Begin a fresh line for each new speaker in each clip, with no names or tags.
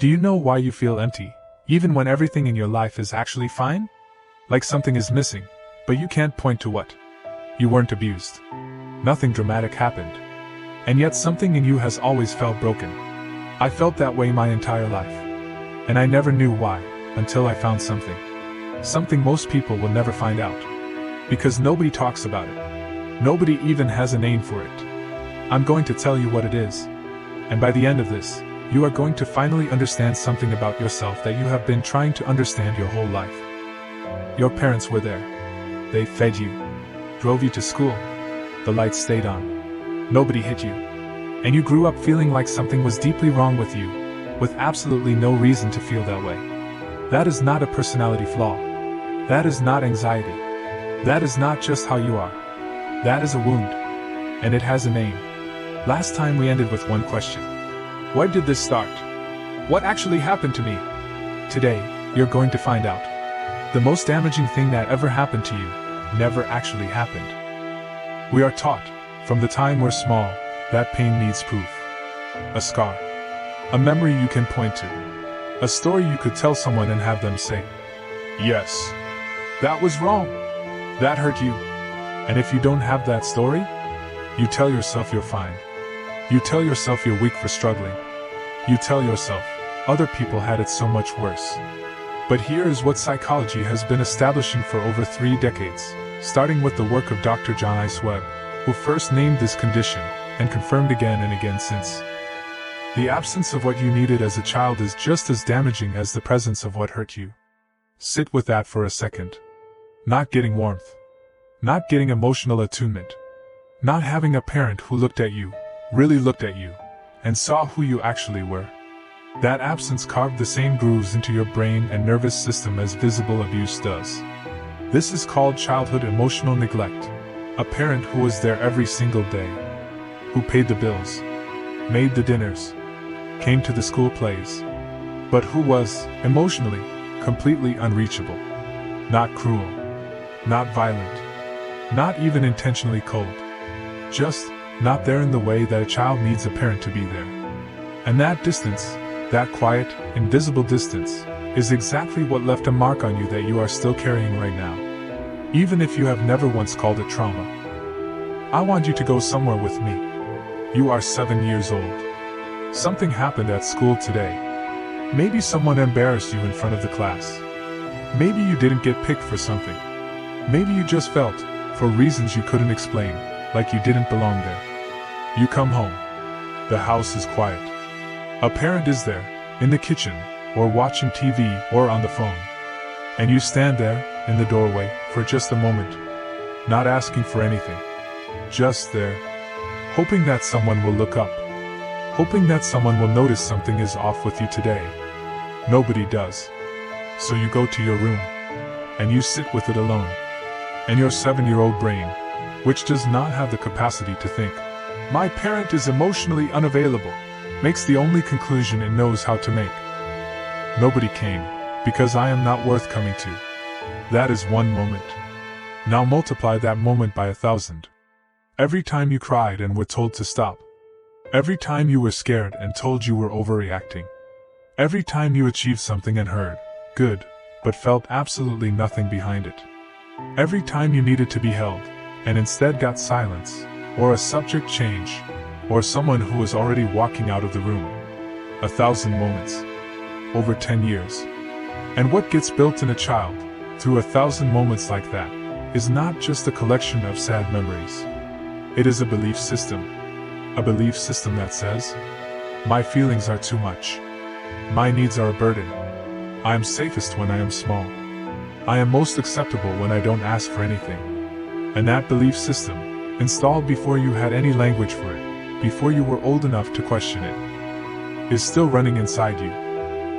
Do you know why you feel empty, even when everything in your life is actually fine? Like something is missing, but you can't point to what. You weren't abused. Nothing dramatic happened. And yet something in you has always felt broken. I felt that way my entire life. And I never knew why, until I found something. Something most people will never find out. Because nobody talks about it. Nobody even has a name for it. I'm going to tell you what it is. And by the end of this, you are going to finally understand something about yourself that you have been trying to understand your whole life. Your parents were there. They fed you, drove you to school. The lights stayed on. Nobody hit you. And you grew up feeling like something was deeply wrong with you, with absolutely no reason to feel that way. That is not a personality flaw. That is not anxiety. That is not just how you are. That is a wound. And it has a name. Last time we ended with one question. Where did this start? What actually happened to me? Today, you're going to find out. The most damaging thing that ever happened to you never actually happened. We are taught, from the time we're small, that pain needs proof. A scar. A memory you can point to. A story you could tell someone and have them say, "Yes, that was wrong. That hurt you." And if you don't have that story, you tell yourself you're fine. You tell yourself you're weak for struggling. You tell yourself, other people had it so much worse. But here is what psychology has been establishing for over 3 decades, starting with the work of Dr. John I. Webb, who first named this condition, and confirmed again and again since. The absence of what you needed as a child is just as damaging as the presence of what hurt you. Sit with that for a second. Not getting warmth. Not getting emotional attunement. Not having a parent who looked at you, really looked at you, and saw who you actually were. That absence carved the same grooves into your brain and nervous system as visible abuse does. This is called childhood emotional neglect. A parent who was there every single day. Who paid the bills, made the dinners, came to the school plays, but who was, emotionally, completely unreachable. Not cruel. Not violent. Not even intentionally cold. Just, not there in the way that a child needs a parent to be there. And that distance, that quiet, invisible distance, is exactly what left a mark on you that you are still carrying right now. Even if you have never once called it trauma. I want you to go somewhere with me. You are 7 years old. Something happened at school today. Maybe someone embarrassed you in front of the class. Maybe you didn't get picked for something. Maybe you just felt, for reasons you couldn't explain, like you didn't belong there. You come home. The house is quiet. A parent is there, in the kitchen, or watching TV, or on the phone. And you stand there, in the doorway, for just a moment. Not asking for anything. Just there. Hoping that someone will look up. Hoping that someone will notice something is off with you today. Nobody does. So you go to your room. And you sit with it alone. And your 7-year-old brain, which does not have the capacity to think, "My parent is emotionally unavailable," makes the only conclusion it knows how to make. Nobody came, because I am not worth coming to. That is one moment. Now multiply that moment by 1,000. Every time you cried and were told to stop. Every time you were scared and told you were overreacting. Every time you achieved something and heard, "Good," but felt absolutely nothing behind it. Every time you needed to be held, and instead got silence, or a subject change, or someone who was already walking out of the room. 1,000 moments. Over 10 years. And what gets built in a child, through 1,000 moments like that, is not just a collection of sad memories. It is a belief system. A belief system that says, "My feelings are too much. My needs are a burden. I am safest when I am small. I am most acceptable when I don't ask for anything." And that belief system, installed before you had any language for it, before you were old enough to question it, is still running inside you.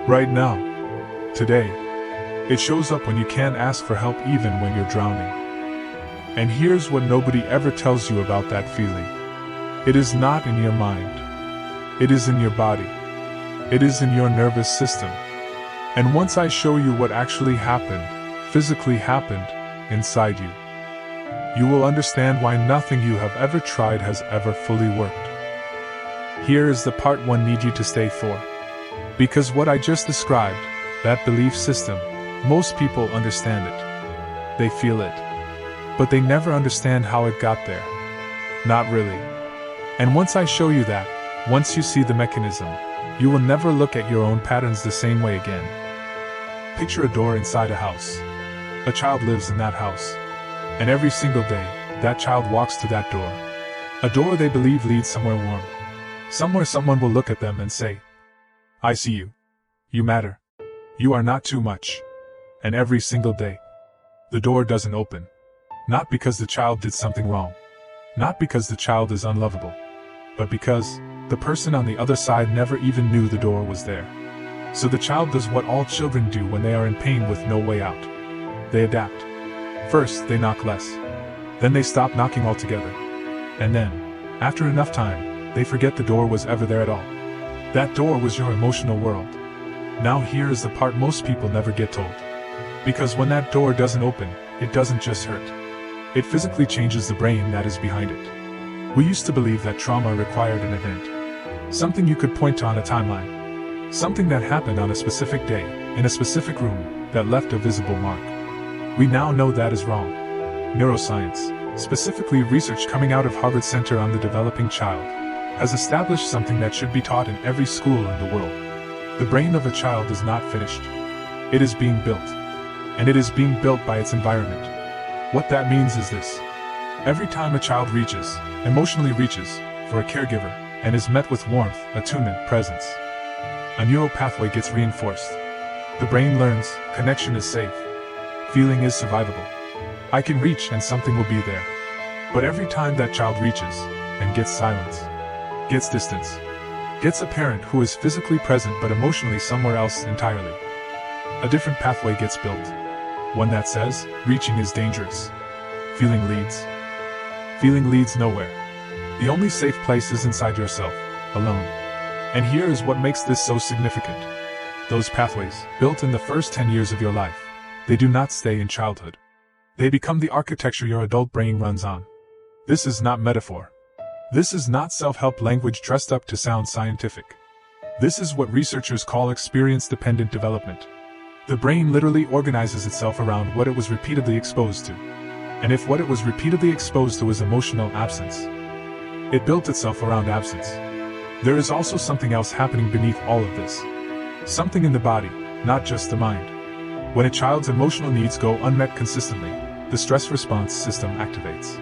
Right now. Today. It shows up when you can't ask for help even when you're drowning. And here's what nobody ever tells you about that feeling. It is not in your mind. It is in your body. It is in your nervous system. And once I show you what actually happened, physically happened, inside you, you will understand why nothing you have ever tried has ever fully worked. Here is the part one need you to stay for. Because what I just described, that belief system, most people understand it. They feel it. But they never understand how it got there. Not really. And once I show you that, once you see the mechanism, you will never look at your own patterns the same way again. Picture a door inside a house. A child lives in that house. And every single day, that child walks to that door. A door they believe leads somewhere warm. Somewhere someone will look at them and say, "I see you. You matter. You are not too much." And every single day, the door doesn't open. Not because the child did something wrong. Not because the child is unlovable. But because the person on the other side never even knew the door was there. So the child does what all children do when they are in pain with no way out. They adapt. First, they knock less. Then they stop knocking altogether. And then, after enough time, they forget the door was ever there at all. That door was your emotional world. Now here is the part most people never get told. Because when that door doesn't open, it doesn't just hurt. It physically changes the brain that is behind it. We used to believe that trauma required an event. Something you could point to on a timeline. Something that happened on a specific day, in a specific room, that left a visible mark. We now know that is wrong. Neuroscience, specifically research coming out of Harvard Center on the Developing Child, has established something that should be taught in every school in the world. The brain of a child is not finished. It is being built. And it is being built by its environment. What that means is this. Every time a child emotionally reaches, for a caregiver, and is met with warmth, attunement, presence, a neural pathway gets reinforced. The brain learns, connection is safe. Feeling is survivable. I can reach and something will be there. But every time that child reaches, and gets silence, gets distance, gets a parent who is physically present but emotionally somewhere else entirely, a different pathway gets built. One that says, reaching is dangerous. Feeling leads nowhere. The only safe place is inside yourself, alone. And here is what makes this so significant. Those pathways, built in the first 10 years of your life, they do not stay in childhood. They become the architecture your adult brain runs on. This is not metaphor. This is not self-help language dressed up to sound scientific. This is what researchers call experience-dependent development. The brain literally organizes itself around what it was repeatedly exposed to. And if what it was repeatedly exposed to was emotional absence, it built itself around absence. There is also something else happening beneath all of this. Something in the body, not just the mind. When a child's emotional needs go unmet consistently, the stress response system activates.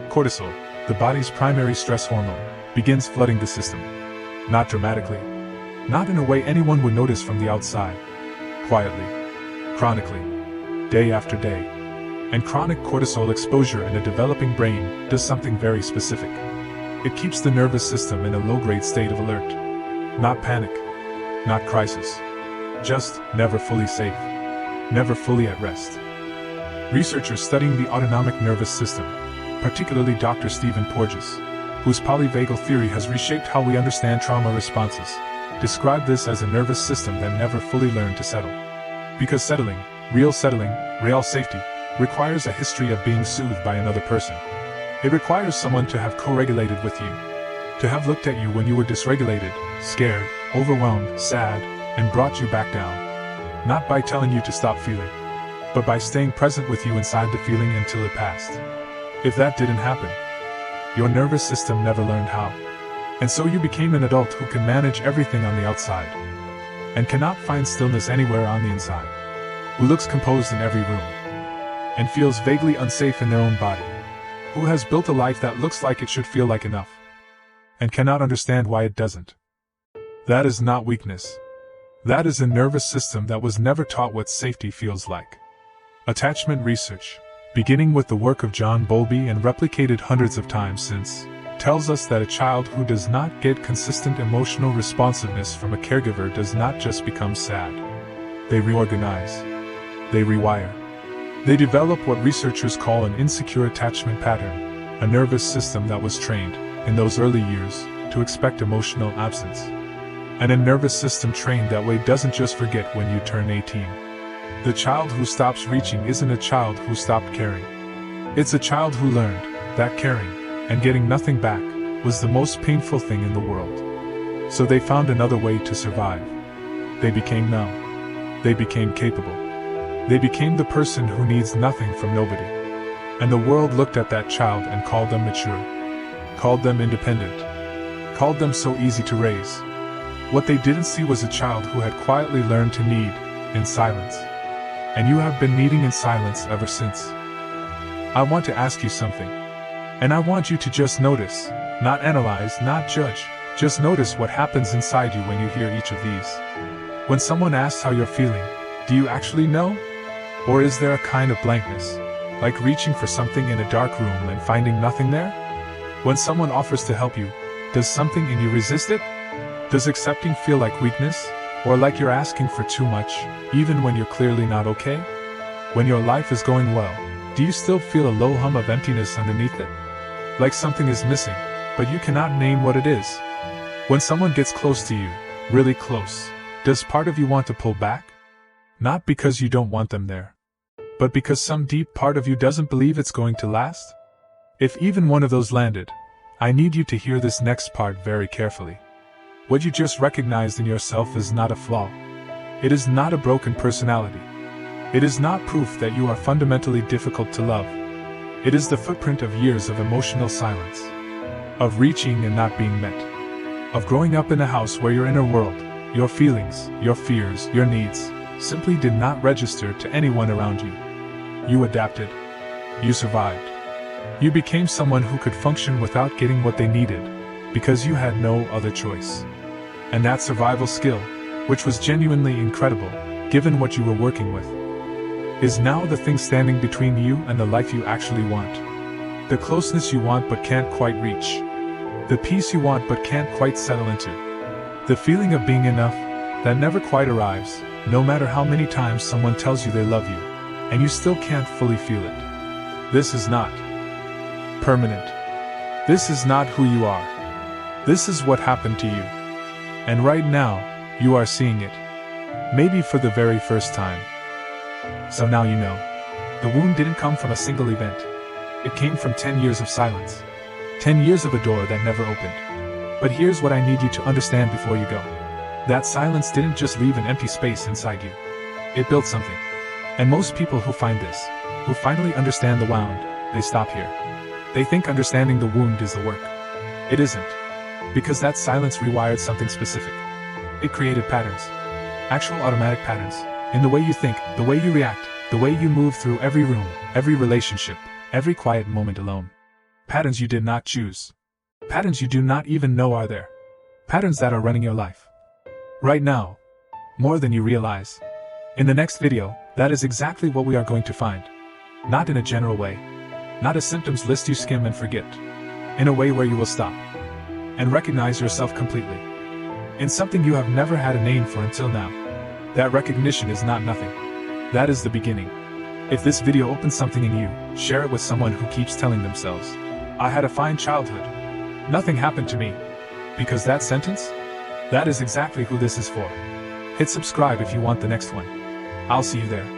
Cortisol, the body's primary stress hormone, begins flooding the system. Not dramatically. Not in a way anyone would notice from the outside. Quietly. Chronically. Day after day. And chronic cortisol exposure in a developing brain does something very specific. It keeps the nervous system in a low-grade state of alert. Not panic. Not crisis. Just never fully safe. Never fully at rest. Researchers studying the autonomic nervous system, particularly Dr. Stephen Porges, whose polyvagal theory has reshaped how we understand trauma responses, describe this as a nervous system that never fully learned to settle. Because settling, real safety, requires a history of being soothed by another person. It requires someone to have co-regulated with you, to have looked at you when you were dysregulated, scared, overwhelmed, sad, and brought you back down. Not by telling you to stop feeling, but by staying present with you inside the feeling until it passed. If that didn't happen, your nervous system never learned how. And so you became an adult who can manage everything on the outside, and cannot find stillness anywhere on the inside, who looks composed in every room, and feels vaguely unsafe in their own body, who has built a life that looks like it should feel like enough, and cannot understand why it doesn't. That is not weakness. That is a nervous system that was never taught what safety feels like. Attachment research, beginning with the work of John Bowlby and replicated hundreds of times since, tells us that a child who does not get consistent emotional responsiveness from a caregiver does not just become sad. They reorganize. They rewire. They develop what researchers call an insecure attachment pattern, a nervous system that was trained, in those early years, to expect emotional absence. And a nervous system trained that way doesn't just forget when you turn 18. The child who stops reaching isn't a child who stopped caring. It's a child who learned that caring, and getting nothing back, was the most painful thing in the world. So they found another way to survive. They became numb. They became capable. They became the person who needs nothing from nobody. And the world looked at that child and called them mature, called them independent, called them so easy to raise. What they didn't see was a child who had quietly learned to need in silence. And you have been needing in silence ever since. I want to ask you something. And I want you to just notice, not analyze, not judge, just notice what happens inside you when you hear each of these. When someone asks how you're feeling, do you actually know? Or is there a kind of blankness, like reaching for something in a dark room and finding nothing there? When someone offers to help you, does something in you resist it? Does accepting feel like weakness, or like you're asking for too much, even when you're clearly not okay? When your life is going well, do you still feel a low hum of emptiness underneath it? Like something is missing, but you cannot name what it is. When someone gets close to you, really close, does part of you want to pull back? Not because you don't want them there, but because some deep part of you doesn't believe it's going to last? If even one of those landed, I need you to hear this next part very carefully. What you just recognized in yourself is not a flaw. It is not a broken personality. It is not proof that you are fundamentally difficult to love. It is the footprint of years of emotional silence, of reaching and not being met, of growing up in a house where your inner world, your feelings, your fears, your needs, simply did not register to anyone around you. You adapted. You survived. You became someone who could function without getting what they needed, because you had no other choice. And that survival skill, which was genuinely incredible, given what you were working with, is now the thing standing between you and the life you actually want. The closeness you want but can't quite reach. The peace you want but can't quite settle into. The feeling of being enough that never quite arrives, no matter how many times someone tells you they love you, and you still can't fully feel it. This is not permanent. This is not who you are. This is what happened to you. And right now, you are seeing it. Maybe for the very first time. So now you know. The wound didn't come from a single event. It came from 10 years of silence. 10 years of a door that never opened. But here's what I need you to understand before you go. That silence didn't just leave an empty space inside you. It built something. And most people who find this, who finally understand the wound, they stop here. They think understanding the wound is the work. It isn't. Because that silence rewired something specific. It created patterns. Actual automatic patterns. In the way you think, the way you react, the way you move through every room, every relationship, every quiet moment alone. Patterns you did not choose. Patterns you do not even know are there. Patterns that are running your life. Right now. More than you realize. In the next video, that is exactly what we are going to find. Not in a general way. Not a symptoms list you skim and forget. In a way where you will stop. And recognize yourself completely. In something you have never had a name for until now. That recognition is not nothing. That is the beginning. If this video opens something in you, share it with someone who keeps telling themselves, I had a fine childhood. Nothing happened to me. Because that sentence? That is exactly who this is for. Hit subscribe if you want the next one. I'll see you there.